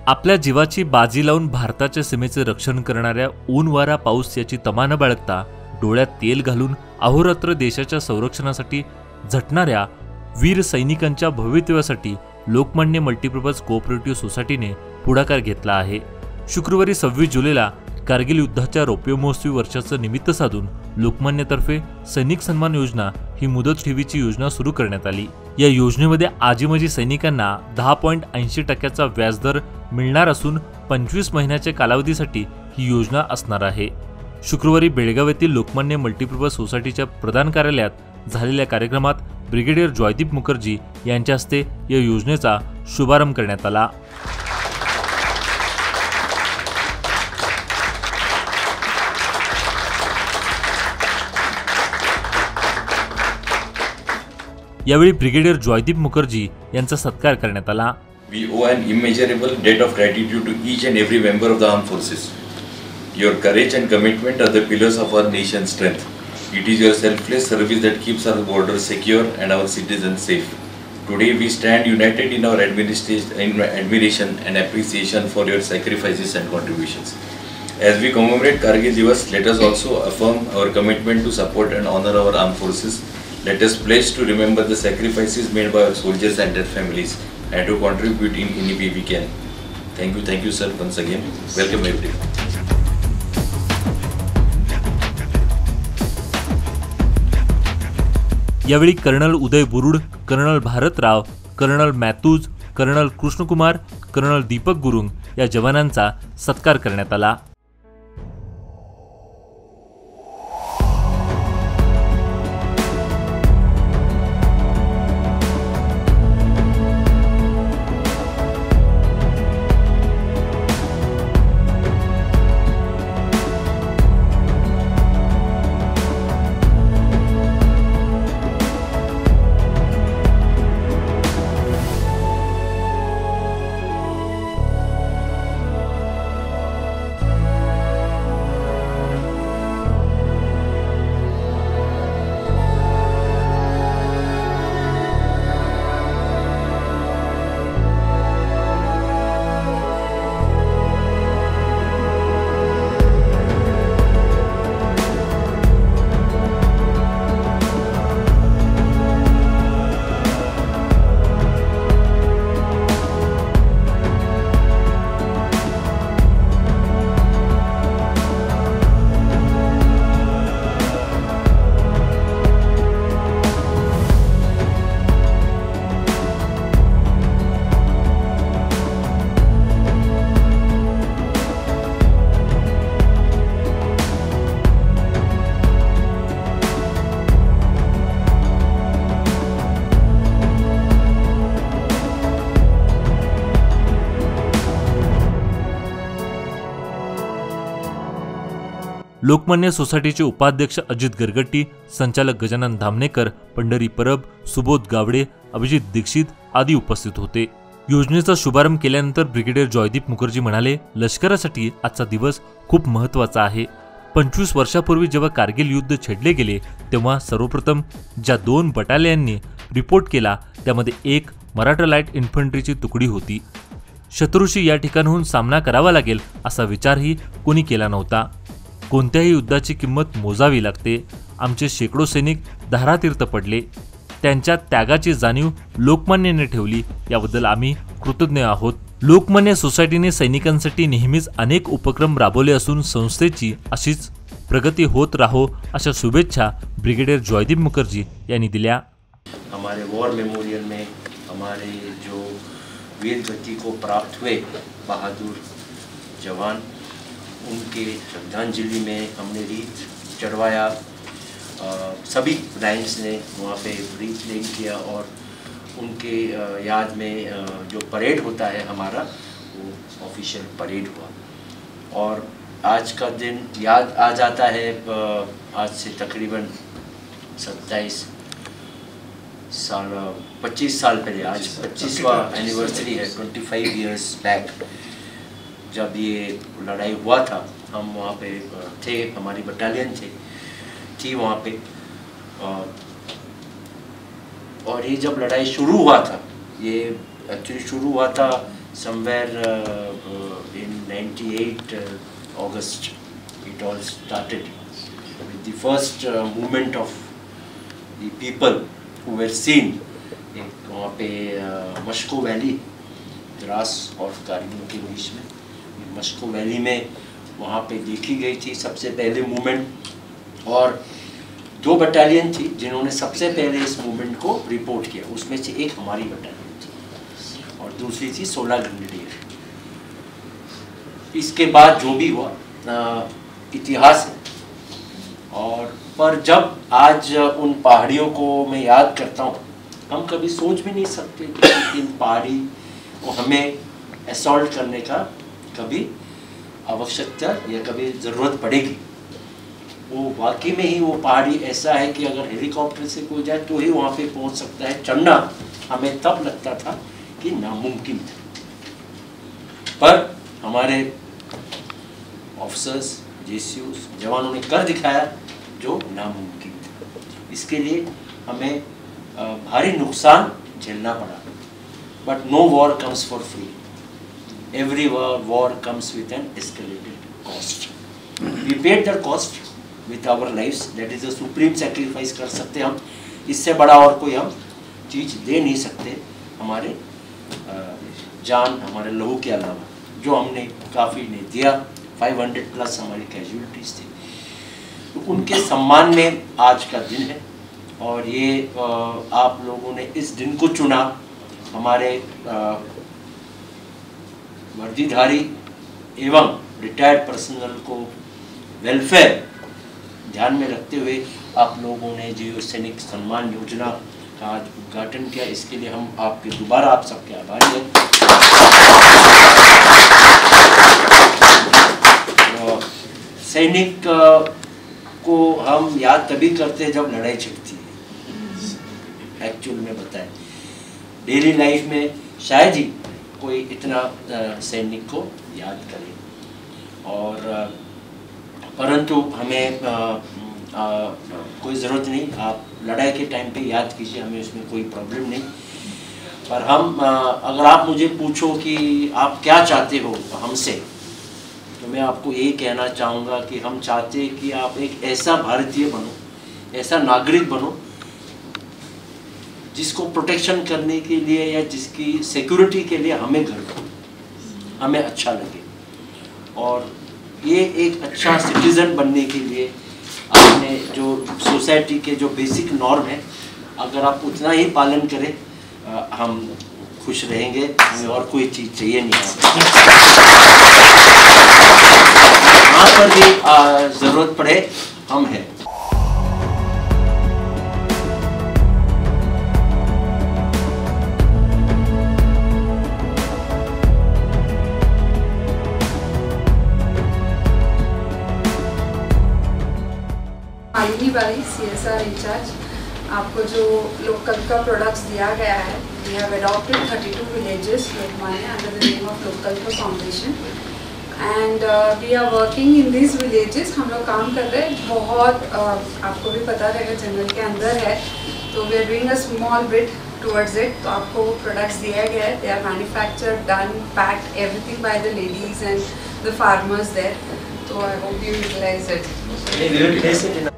आपल्या जीवाची बाजी लावून भारताच्या सीमेचे रक्षण करणाऱ्या ऊन वारा पाऊस याची तमा न बाळगता डोळ्यात तेल घालून अहोरात्र देशाच्या संरक्षणासाठी झटणाऱ्या वीर सैनिकांच्या भवितव्यासाठी लोकमान्य मल्टीपर्पज कोऑपरेटिव्ह सोसायटीने पुढाकार घेतला आहे। शुक्रवारी 26 जुलैला कारगिल युद्धाच्या रौप्य महोत्सवी वर्षाचं निमित्त साधून लोकमान्यतर्फे सैनिक सन्मान योजना ही मुदत ठेवीची योजना सुरू करण्यात आली। या योजनेमध्ये आजीमाजी सैनिकांना 10.80% व्याजदर मिळणार असून 25 महिन्याच्या कालावधीसाठी ही योजना असणार आहे। शुक्रवारी बेळगाव येथील लोकमान्य मल्टीपर्पज सोसायटीच्या प्रधान कार्यालयात झालेल्या कार्यक्रमात ब्रिगेडियर जॉयदीप मुखर्जी यांच्या हस्ते या योजनेचा शुभारंभ करण्यात आला। यावेळी ब्रिगेडियर जॉयदीप मुखर्जी यांचा सत्कार करण्यात आला। We owe an immeasurable debt of gratitude to each and every member of the armed forces. Your courage and commitment are the pillars of our nation's strength. It is your selfless service that keeps our borders secure and our citizens safe. Today we stand united in our admiration and appreciation for your sacrifices and contributions. As we commemorate Kargil Divas, let us also affirm our commitment to support and honor our armed forces. Let us pledge to remember the sacrifices made by our soldiers and their families and to contribute in any way we can. Thank you sir once again. Welcome everyone. यावेळी colonel Uday Burud, colonel Bharat Rao, colonel Mathews, colonel Krishnakumar, colonel Deepak Gurung या जवानांचा सत्कार करण्यात आला। लोकमान्य सोसायटीचे उपाध्यक्ष अजित गरगट्टी, संचालक गजानन धामनेकर, पंढरी परब, सुबोध गावडे, अभिजित दीक्षित आदी उपस्थित होते। योजनेचा शुभारंभ केल्यानंतर ब्रिगेडियर जॉयदीप मुखर्जी म्हणाले, लष्करासाठी आजचा दिवस खूप महत्त्वाचा आहे। 25 वर्षापूर्वी जेव्हा कारगिल युद्ध छेडले गेले तेव्हा सर्वप्रथम ज्या 2 बटालियननी रिपोर्ट केला त्यामध्ये एक मराठा लाईट इन्फंट्रीची तुकडी होती। शत्रूशी या ठिकाणाहून सामना करावा लागेल असा विचारही कोणी केला नव्हता। कोणत्याही युद्धाची किंमत मोजावी लागते। आमचे शेकडो सैनिक धारातीर्थ पडले, त्यांच्या त्यागाची जाणीव लोकमान्याने ठेवली, याबद्दल आम्ही कृतज्ञ आहोत। लोकमान्य सोसायटीने सैनिकांसाठी नेहमीच अनेक उपक्रम राबवले असून संस्थेची अशीच प्रगती होत राहो अशा शुभेच्छा ब्रिगेडियर जॉयदीप मुखर्जी यांनी दिल्या। हमारे वॉर मेमोरियल में हमारे जो वीर गति को प्राप्त हुए बहादुर जवान, उनके श्रद्धांजलि में हमने रीत चढ़वाया। सभी लाइन्स ने वहाँ पे रीत लेन किया और उनके याद में जो परेड होता है हमारा, वो ऑफिशियल परेड हुआ। और आज का दिन याद आ जाता है। आज से तकरीबन 25 साल पहले, आज 25वां एनिवर्सरी है, 25 इयर्स बैक जब ये लड़ाई हुआ था। हम वहाँ पे थे, हमारी बटालियन थी वहाँ पे। और ये जब लड़ाई शुरू हुआ था, ये एक्चुअली शुरू हुआ था somewhere in 98 August it all started with the first movement of the people who were seen एक वहाँ पे मस्को वैली द्रास और कारगिल के बीच में, मस्को वैली में वहाँ पे देखी गई थी सबसे पहले मूवमेंट। और 2 बटालियन थी जिन्होंने सबसे पहले इस मूवमेंट को रिपोर्ट किया, उसमें से एक हमारी बटालियन थी और दूसरी थी 16 ग्रेनेडियर। इसके बाद जो भी हुआ इतिहास है। और पर जब आज उन पहाड़ियों को मैं याद करता हूँ, हम कभी सोच भी नहीं सकते कि इन पहाड़ी को हमें असॉल्ट करने का कभी आवश्यकता या कभी ज़रूरत पड़ेगी। वो वाकई में ही वो पहाड़ी ऐसा है कि अगर हेलीकॉप्टर से कोई जाए तो ही वहाँ पे पहुँच सकता है। चढ़ना हमें तब लगता था कि नामुमकिन था, पर हमारे ऑफिसर्स जेसीयूज जवानों ने कर दिखाया जो नामुमकिन था। इसके लिए हमें भारी नुकसान झेलना पड़ा, but no war comes for free, every war comes with an escalated cost. We paid the cost with our lifes, that is the supreme sacrifice कर सकते हम, इससे बड़ा और कोई हम चीज़ दे नहीं सकते हमारे जान, हमारे लहू के अलावा, जो हमने काफ़ी ने दिया। 500 प्लस हमारी कैजुअलिटीज़ थी, तो उनके सम्मान में आज का दिन है। और ये आप लोगों ने इस दिन को चुना हमारे वर्दीधारी एवं रिटायर्ड पर्सनल को वेलफेयर ध्यान में रखते हुए आप लोगों ने जो सैनिक सम्मान योजना का आज उद्घाटन किया, इसके लिए हम आपके दोबारा आप सबके आभारी हैं। सैनिक को हम याद तभी करते हैं जब लड़ाई छिड़ती है। एक्चुअल में बताएं, डेली लाइफ में शायद ही कोई इतना सैनिक को याद करे। और परंतु हमें कोई ज़रूरत नहीं, आप लड़ाई के टाइम पे याद कीजिए, हमें उसमें कोई प्रॉब्लम नहीं। पर हम अगर आप मुझे पूछो कि आप क्या चाहते हो हमसे, तो मैं आपको यही कहना चाहूँगा कि हम चाहते हैं कि आप एक ऐसा भारतीय बनो, ऐसा नागरिक बनो जिसको प्रोटेक्शन करने के लिए या जिसकी सिक्योरिटी के लिए हमें गर्व हो, हमें अच्छा लगे। और ये एक अच्छा सिटीज़न बनने के लिए आपने जो सोसाइटी के जो बेसिक नॉर्म है, अगर आप उतना ही पालन करें, हम खुश रहेंगे, हमें और कोई चीज़ चाहिए नहीं। वहाँ पर भी ज़रूरत पड़े हम हैं। मालिनी बारी CSR इंचार्ज। आपको जो लोकल का प्रोडक्ट्स दिया गया है, we have adopted 32 villages Lokmanya under the name of local foundation and we are working in this villages. हम लोग काम कर रहे हैं, बहुत आपको भी पता रहेगा जंगल के अंदर है, तो we are doing a small bit towards it. तो आपको प्रोडक्ट्स दिया गया है, they are manufactured, done, packed, everything by the ladies and the farmers there. तो I hope you utilise it.